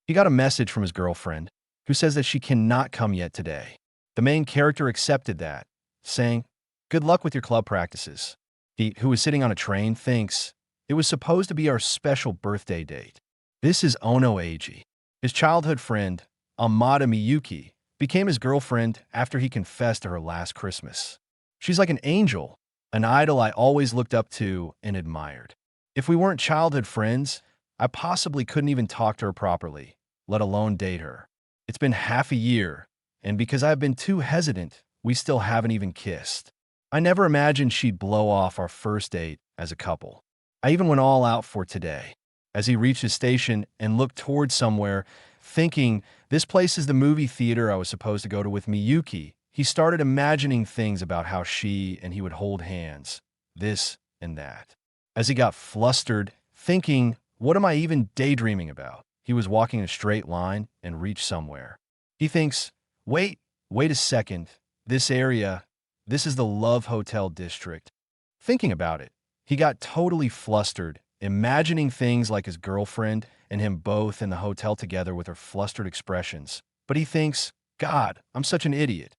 He got a message from his girlfriend, who says that she cannot come yet today. The main character accepted that, saying, "Good luck with your club practices." He, who was sitting on a train, thinks, "It was supposed to be our special birthday date." This is Ono Eiji. His childhood friend, Amada Miyuki, became his girlfriend after he confessed to her last Christmas. She's like an angel, an idol I always looked up to and admired. If we weren't childhood friends, I possibly couldn't even talk to her properly, let alone date her. It's been half a year, and because I've been too hesitant, we still haven't even kissed. I never imagined she'd blow off our first date as a couple. I even went all out for today. As he reached his station and looked towards somewhere, thinking, this place is the movie theater I was supposed to go to with Miyuki, he started imagining things about how she and he would hold hands, this and that. As he got flustered, thinking, what am I even daydreaming about? He was walking in a straight line and reached somewhere. He thinks, wait a second, this area, this is the Love Hotel district. Thinking about it, he got totally flustered, imagining things like his girlfriend and him both in the hotel together with their flustered expressions. But he thinks, God, I'm such an idiot.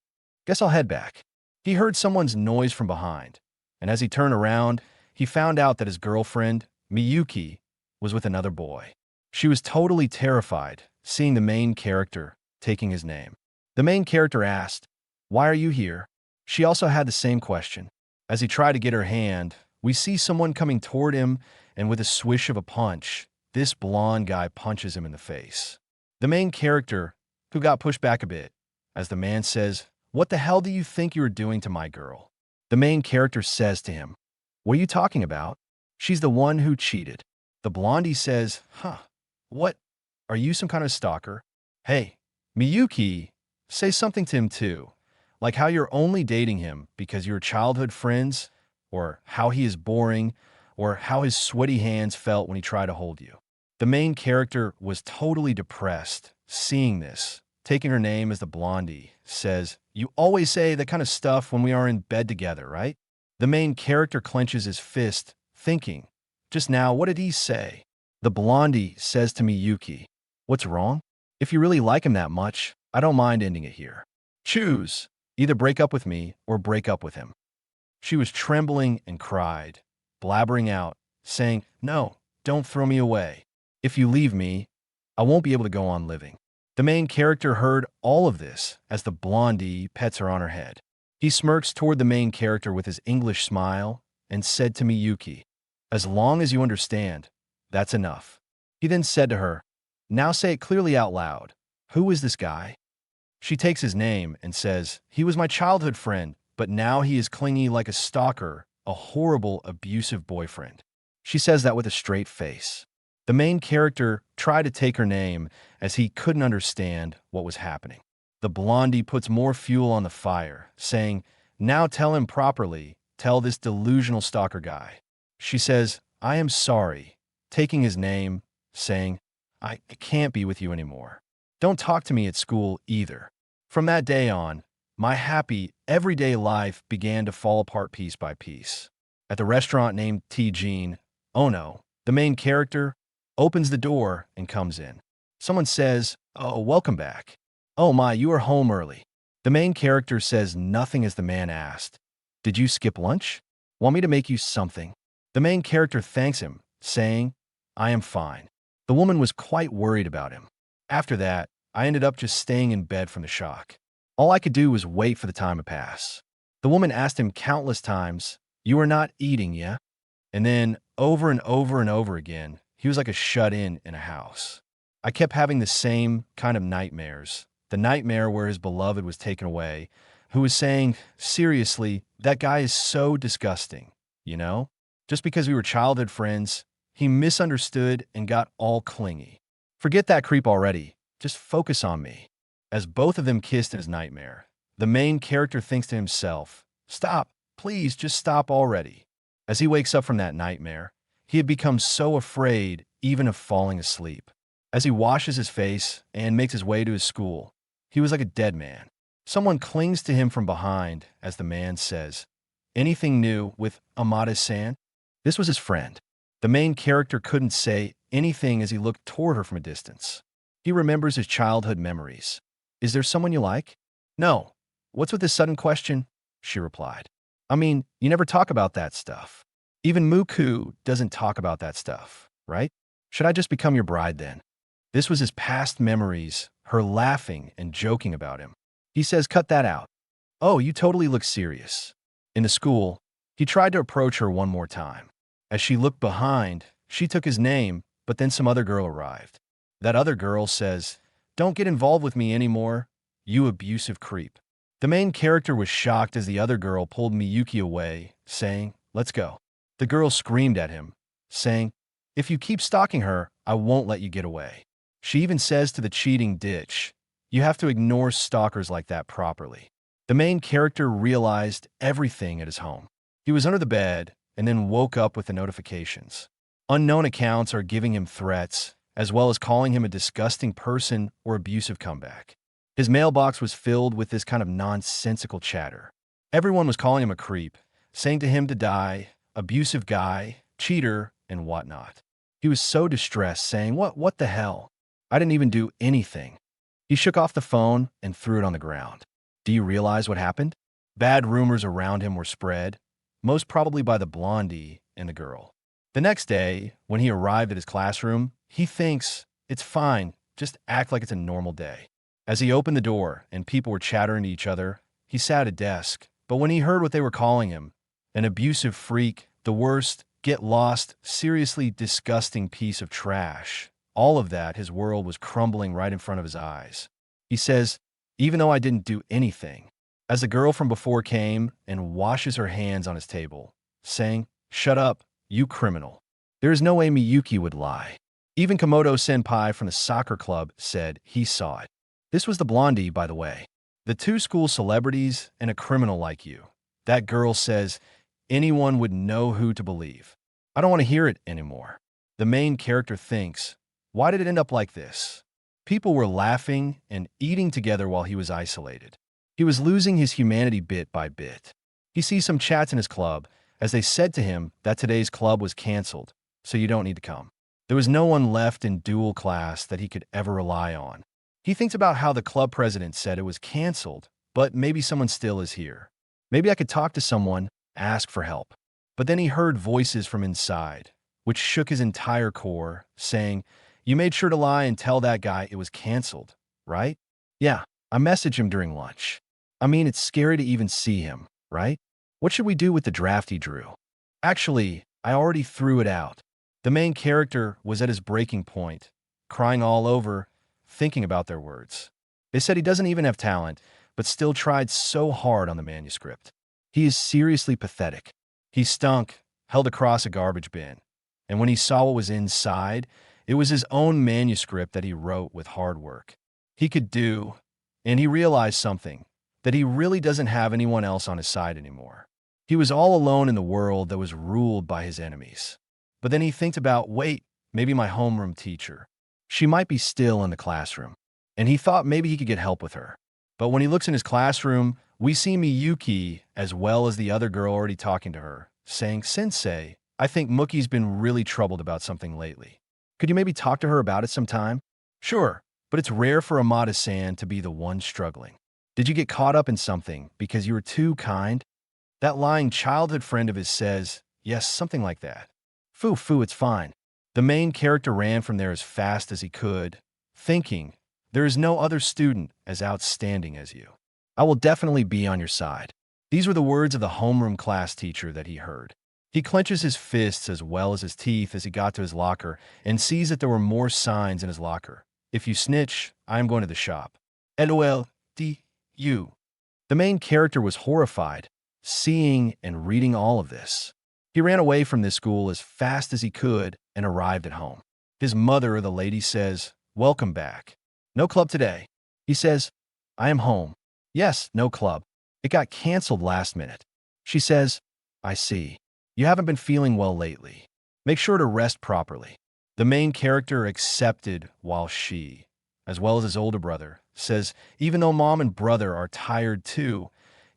Guess I'll head back. He heard someone's noise from behind, and as he turned around, he found out that his girlfriend, Miyuki, was with another boy. She was totally terrified, seeing the main character taking his name. The main character asked, "Why are you here?" She also had the same question. As he tried to get her hand, we see someone coming toward him, and with a swish of a punch, this blonde guy punches him in the face. The main character, who got pushed back a bit, as the man says, "What the hell do you think you are doing to my girl?" The main character says to him, "What are you talking about? She's the one who cheated." The blondie says, What? Are you some kind of stalker? Hey, Miyuki, say something to him too, like how you're only dating him because you're childhood friends, or how he is boring, or how his sweaty hands felt when he tried to hold you." The main character was totally depressed, seeing this. Taking her name as the blondie, says, "You always say that kind of stuff when we are in bed together, right?" The main character clenches his fist, thinking, just now, what did he say? The blondie says to Miyuki, "What's wrong? If you really like him that much, I don't mind ending it here. Choose. Either break up with me or break up with him." She was trembling and cried, blabbering out, saying, "No, don't throw me away. If you leave me, I won't be able to go on living." The main character heard all of this as the blondie pets her on her head. He smirks toward the main character with his English smile and said to Miyuki, "As long as you understand, that's enough." He then said to her, "Now say it clearly out loud. Who is this guy?" She takes his name and says, "He was my childhood friend, but now he is clingy like a stalker, a horrible, abusive boyfriend." She says that with a straight face. The main character tried to take her name as he couldn't understand what was happening. The blondie puts more fuel on the fire, saying, "Now tell him properly, tell this delusional stalker guy." She says, "I am sorry," taking his name, saying, I can't be with you anymore. Don't talk to me at school either." From that day on, my happy, everyday life began to fall apart piece by piece. At the restaurant named T-Jean, Ono, the main character, opens the door and comes in. Someone says, "Oh, welcome back. Oh my, you are home early." The main character says nothing as the man asked, "Did you skip lunch? Want me to make you something?" The main character thanks him, saying, "I am fine." The woman was quite worried about him. After that, I ended up just staying in bed from the shock. All I could do was wait for the time to pass. The woman asked him countless times, "You are not eating, yeah?" And then, over and over and over again, he was like a shut-in in a house. I kept having the same kind of nightmares. The nightmare where his beloved was taken away, who was saying, "Seriously, that guy is so disgusting, you know? Just because we were childhood friends, he misunderstood and got all clingy. Forget that creep already. Just focus on me." As both of them kissed in his nightmare, the main character thinks to himself, "Stop, please just stop already." As he wakes up from that nightmare, he had become so afraid even of falling asleep. As he washes his face and makes his way to his school, he was like a dead man. Someone clings to him from behind as the man says, "Anything new with Amada-san?" This was his friend. The main character couldn't say anything as he looked toward her from a distance. He remembers his childhood memories. Is there someone you like? No. What's with this sudden question? She replied. I mean, you never talk about that stuff. Even Muku doesn't talk about that stuff, right? Should I just become your bride then? This was his past memories, her laughing and joking about him. He says, cut that out. Oh, you totally look serious. In the school, he tried to approach her one more time. As she looked behind, she took his name, but then some other girl arrived. That other girl says, don't get involved with me anymore, you abusive creep. The main character was shocked as the other girl pulled Miyuki away, saying, let's go. The girl screamed at him, saying, if you keep stalking her, I won't let you get away. She even says to the cheating ditch, you have to ignore stalkers like that properly. The main character realized everything at his home. He was under the bed and then woke up with the notifications. Unknown accounts are giving him threats, as well as calling him a disgusting person or abusive comeback. His mailbox was filled with this kind of nonsensical chatter. Everyone was calling him a creep, saying to him to die, abusive guy, cheater, and whatnot. He was so distressed, saying, what the hell? I didn't even do anything. He shook off the phone and threw it on the ground. Do you realize what happened? Bad rumors around him were spread, most probably by the blondie and the girl. The next day, when he arrived at his classroom, he thinks, it's fine, just act like it's a normal day. As he opened the door and people were chattering to each other, he sat at a desk, but when he heard what they were calling him, an abusive freak, the worst, get lost, seriously disgusting piece of trash, all of that, his world was crumbling right in front of his eyes. He says, even though I didn't do anything, as the girl from before came and washes her hands on his table, saying, shut up, you criminal. There is no way Miyuki would lie. Even Komodo-senpai from the soccer club said he saw it. This was the blondie, by the way. The two school celebrities and a criminal like you. That girl says anyone would know who to believe. I don't want to hear it anymore. The main character thinks, why did it end up like this? People were laughing and eating together while he was isolated. He was losing his humanity bit by bit. He sees some chats in his club as they said to him that today's club was canceled, so you don't need to come. There was no one left in dual class that he could ever rely on. He thinks about how the club president said it was canceled, but maybe someone still is here. Maybe I could talk to someone, ask for help. But then he heard voices from inside, which shook his entire core, saying, you made sure to lie and tell that guy it was canceled, right? Yeah, I messaged him during lunch. I mean, it's scary to even see him, right? What should we do with the draft he drew? Actually, I already threw it out. The main character was at his breaking point, crying all over, thinking about their words. They said he doesn't even have talent, but still tried so hard on the manuscript. He is seriously pathetic. He stunk, held across a garbage bin, and when he saw what was inside, it was his own manuscript that he wrote with hard work. He could do, and he realized something, that he really doesn't have anyone else on his side anymore. He was all alone in the world that was ruled by his enemies. But then he thinks about, wait, maybe my homeroom teacher. She might be still in the classroom. And he thought maybe he could get help with her. But when he looks in his classroom, we see Miyuki as well as the other girl already talking to her, saying, Sensei, I think Mookie's been really troubled about something lately. Could you maybe talk to her about it sometime? Sure, but it's rare for Amada-san to be the one struggling. Did you get caught up in something because you were too kind? That lying childhood friend of his says, yes, something like that. Foo, it's fine. The main character ran from there as fast as he could, thinking, there is no other student as outstanding as you. I will definitely be on your side. These were the words of the homeroom class teacher that he heard. He clenches his fists as well as his teeth as he got to his locker and sees that there were more signs in his locker. If you snitch, I am going to the shop. LOL, D-U. The main character was horrified, seeing and reading all of this. He ran away from this school as fast as he could and arrived at home. His mother, the lady, says, welcome back. No club today. He says, I am home. Yes, no club. It got canceled last minute. She says, I see. You haven't been feeling well lately. Make sure to rest properly. The main character accepted while she, as well as his older brother, says even though mom and brother are tired too,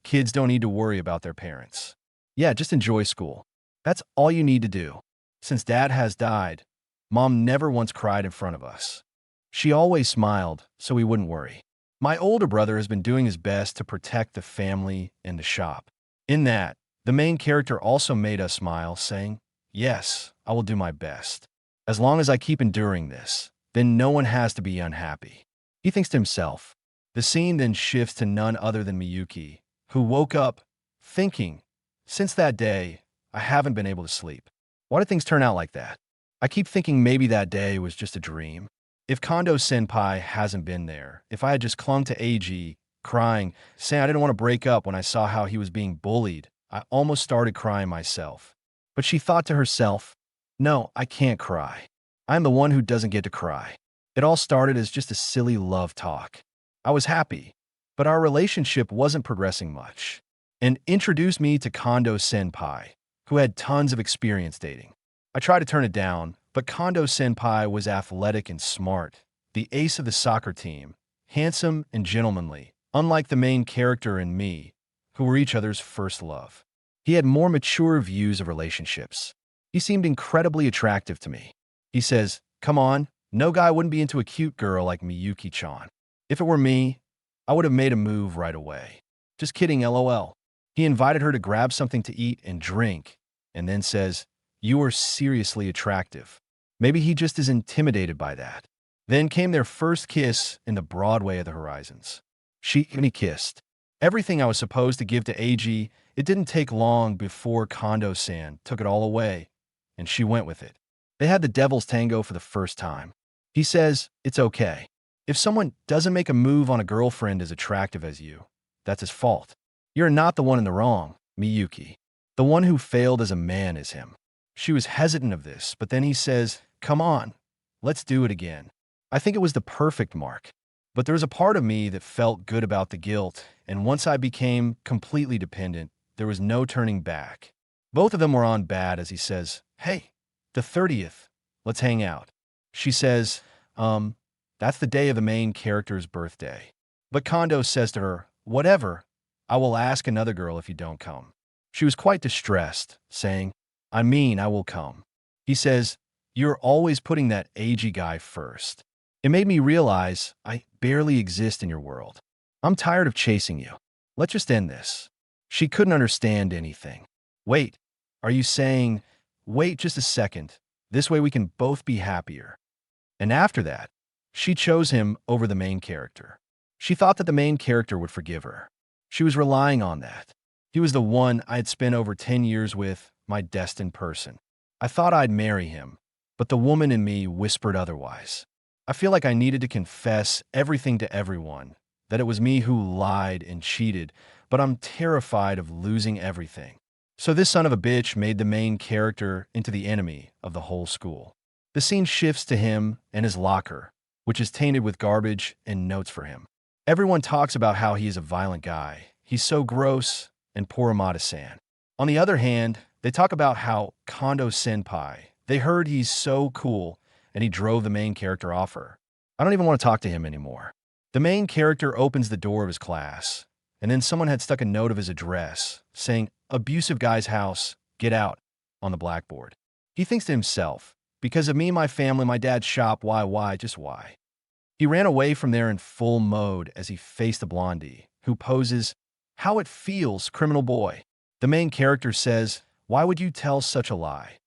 kids don't need to worry about their parents. Yeah, just enjoy school. That's all you need to do. Since dad has died, mom never once cried in front of us. She always smiled, so we wouldn't worry. My older brother has been doing his best to protect the family and the shop. In that, the main character also made us smile, saying, "Yes, I will do my best. As long as I keep enduring this, then no one has to be unhappy." He thinks to himself. The scene then shifts to none other than Miyuki, who woke up thinking, "Since that day, I haven't been able to sleep. Why did things turn out like that? I keep thinking maybe that day was just a dream. If Kondo Senpai hasn't been there, if I had just clung to AG, crying, saying I didn't want to break up when I saw how he was being bullied, I almost started crying myself." But she thought to herself, "No, I can't cry. I'm the one who doesn't get to cry." It all started as just a silly love talk. I was happy, but our relationship wasn't progressing much, and introduced me to Kondo Senpai, who had tons of experience dating. I tried to turn it down, but Kondo Senpai was athletic and smart, the ace of the soccer team, handsome and gentlemanly, unlike the main character and me, who were each other's first love. He had more mature views of relationships. He seemed incredibly attractive to me. He says, "Come on, no guy wouldn't be into a cute girl like Miyuki-chan. If it were me, I would have made a move right away." Just kidding, lol. He invited her to grab something to eat and drink, and then says, "You are seriously attractive." Maybe he just is intimidated by that. Then came their first kiss in the Broadway of the Horizons. She and he kissed. Everything I was supposed to give to AG, it didn't take long before Kondo-san took it all away, and she went with it. They had the devil's tango for the first time. He says, "It's okay. If someone doesn't make a move on a girlfriend as attractive as you, that's his fault. You're not the one in the wrong, Miyuki. The one who failed as a man is him." She was hesitant of this, but then he says, "Come on, let's do it again." I think it was the perfect mark. But there was a part of me that felt good about the guilt, and once I became completely dependent, there was no turning back. Both of them were on bad as he says, "Hey, the 30th, let's hang out." She says, that's the day of the main character's birthday. But Kondo says to her, "Whatever, I will ask another girl if you don't come." She was quite distressed, saying, "I mean, I will come." He says, "You're always putting that AG guy first. It made me realize I barely exist in your world. I'm tired of chasing you. Let's just end this." She couldn't understand anything. "Wait, are you saying, wait just a second, this way we can both be happier?" And after that, she chose him over the main character. She thought that the main character would forgive her. She was relying on that. He was the one I had spent over 10 years with, my destined person. I thought I'd marry him, but the woman in me whispered otherwise. I feel like I needed to confess everything to everyone, that it was me who lied and cheated, but I'm terrified of losing everything. So this son of a bitch made the main character into the enemy of the whole school. The scene shifts to him and his locker, which is tainted with garbage and notes for him. Everyone talks about how he is a violent guy. He's so gross, and poor Amada-san. On the other hand, they talk about how Kondo Senpai, they heard he's so cool, and he drove the main character off her. I don't even want to talk to him anymore. The main character opens the door of his class, and then someone had stuck a note of his address, saying, "Abusive guy's house, get out," on the blackboard. He thinks to himself, "Because of me, my family, my dad's shop, why, just why?" He ran away from there in full mode as he faced the blondie, who poses, "How it feels, criminal boy." The main character says, "Why would you tell such a lie?"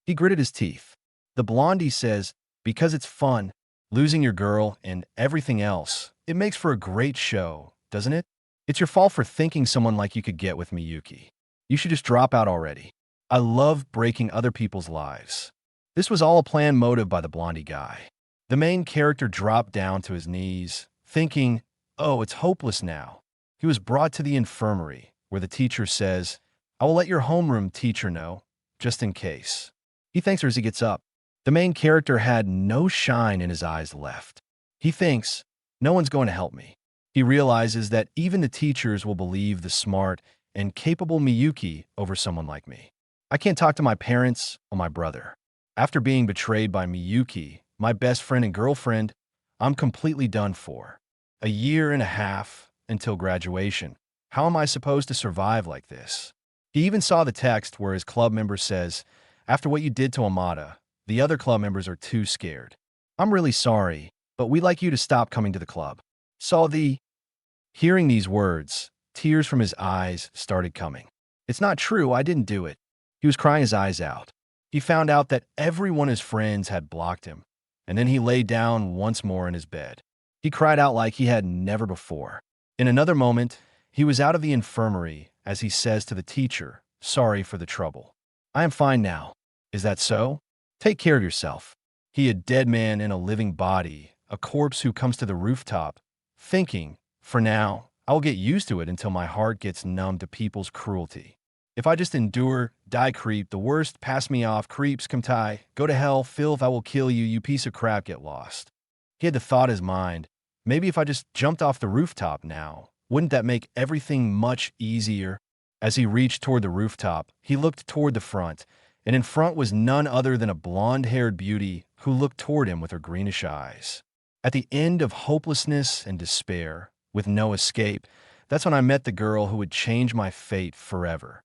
He gritted his teeth. The blondie says, "Because it's fun, losing your girl and everything else. It makes for a great show, doesn't it? It's your fault for thinking someone like you could get with Miyuki. You should just drop out already. I love breaking other people's lives." This was all a planned motive by the blondie guy. The main character dropped down to his knees, thinking, "Oh, it's hopeless now." He was brought to the infirmary, where the teacher says, "I will let your homeroom teacher know, just in case." He thanks her as he gets up. The main character had no shine in his eyes left. He thinks, "No one's going to help me." He realizes that even the teachers will believe the smart and capable Miyuki over someone like me. I can't talk to my parents or my brother. After being betrayed by Miyuki, my best friend and girlfriend, I'm completely done for. A year and a half until graduation. How am I supposed to survive like this? He even saw the text where his club member says, "After what you did to Amada, the other club members are too scared. I'm really sorry, but we'd like you to stop coming to the club. Saw the... Hearing these words, tears from his eyes started coming. It's not true, I didn't do it. He was crying his eyes out. He found out that everyone his friends had blocked him, and then he lay down once more in his bed. He cried out like he had never before. In another moment, he was out of the infirmary as he says to the teacher, "Sorry for the trouble. I am fine now. Is that so? Take care of yourself." He a dead man in a living body, a corpse who comes to the rooftop, thinking, "For now, I will get used to it until my heart gets numb to people's cruelty. If I just endure, die creep, the worst, pass me off, creeps, come tie, go to hell, filth, I will kill you, you piece of crap, get lost." He had the thought in his mind, maybe if I just jumped off the rooftop now, wouldn't that make everything much easier? As he reached toward the rooftop, he looked toward the front, and in front was none other than a blonde-haired beauty who looked toward him with her greenish eyes. At the end of hopelessness and despair, with no escape, that's when I met the girl who would change my fate forever.